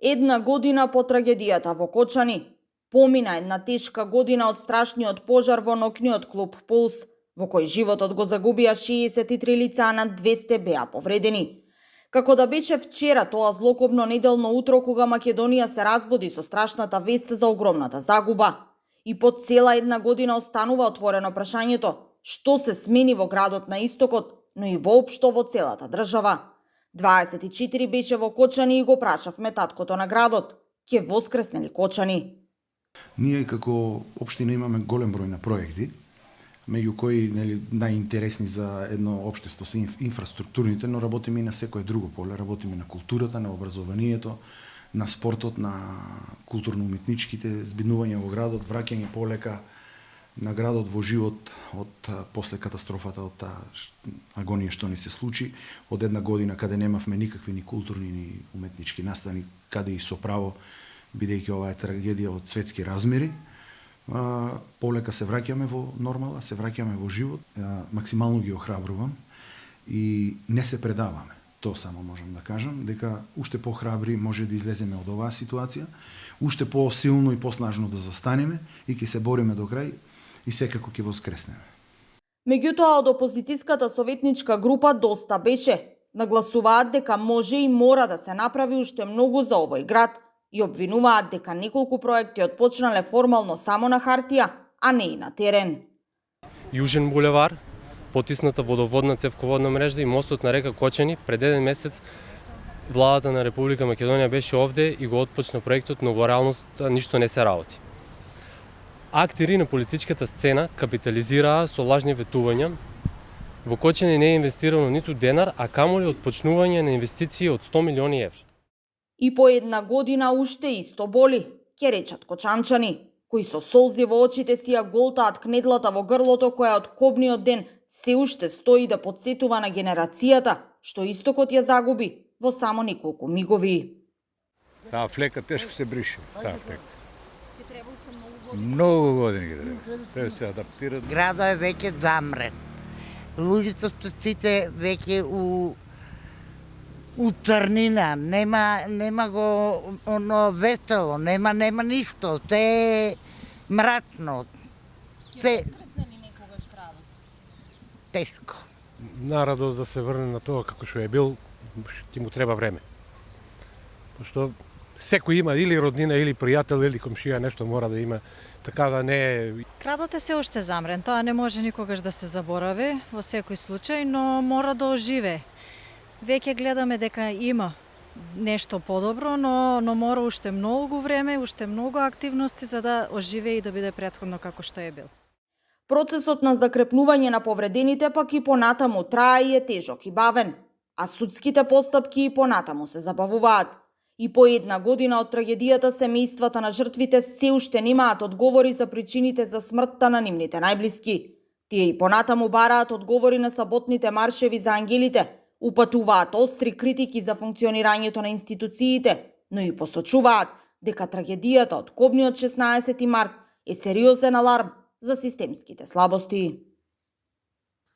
Една година по трагедијата во Кочани. Помина една тешка година од страшниот пожар во ноќниот клуб Пулс, во кој животот го загубија 63 лица, а над 200 беа повредени. Како да беше вчера тоа злокобно неделно утро кога Македонија се разбуди со страшната вест за огромната загуба. И по цела една година останува отворено прашањето што се смени во градот на Истокот, но и воопшто во целата држава. 24 беше во Кочани и го прашавме таткото на градот. Ке воскресне ли Кочани? Ние како општина имаме голем број на проекти, меѓу кои најинтересни за едно општество се инфраструктурните, но работиме и на секое друго поле, работиме на културата, на образованието, на спортот, на културно-уметничките збиднувања во градот, враќање полека на градот во живот од после катастрофата, од таа агонија што ни се случи, од една година каде немавме никакви ни културни ни уметнички настани, каде и со право, бидејќи ова е трагедија од светски размери, полека се враќаме во нормала, се враќаме во живот, максимално ги охрабрувам и не се предаваме. Тоа само можам да кажам, дека уште похрабри може да излеземе од оваа ситуација, уште посилно и поснажно да застанеме и ќе се бориме до крај и секако ќе воскреснеме. Меѓутоа, од опозицијската советничка група доста беше. Нагласуваат дека може и мора да се направи уште многу за овој град и обвинуваат дека неколку проекти отпочнале формално само на хартија, а не и на терен. Јужен булевар, потисната водоводна цевководна мрежа и мостот на река Кочани, пред еден месец владата на Република Македонија беше овде и го отпочна проектот, но во реалност ништо не се работи. Актери на политичката сцена капитализираа со лажни ветувања. Во Кочани не е инвестирано ниту денар, а камоли отпочнување на инвестиции од 100 милиони евра. И по една година уште исто боли, ќе речат кочанчани, кои со солзи во очите си ја голтаат кнедлата во грлото која од кобниот ден се уште стои да подсетува на генерацијата што Истокот ја загуби во само неколку мигови. Таа флека тешко се брише, таа флека. Ти треба уште многу години ги треба. Треба се адаптира. Градот е веќе замрен. Луѓето сите веќе у црнина, нема го оно весело, нема ништо, се е мрачно. Ќе воскресне ли некогаш градот? Тешко. Народот да се врне на тоа како што е бил, ќе му треба време. Пошто секој има или роднина, или пријател, или комшија, нешто мора да има, така да не е... Градот е се уште замрен, тоа не може никогаш да се заборави во секој случај, но мора да оживе. Веќе гледаме дека има нешто подобро, но мора уште многу време, уште многу активности за да оживе и да биде претходно како што е бил. Процесот на закрепнување на повредените пак и понатаму трае и е тежок и бавен, а судските постапки и понатаму се забавуваат. И по една година од трагедијата семејствата на жртвите се уште немаат одговори за причините за смртта на нивните најблиски. Тие и понатаму бараат одговори на саботните маршеви за ангелите, упатуваат остри критики за функционирањето на институциите, но и посочуваат дека трагедијата од кобниот 16 март е сериозен аларм за системските слабости.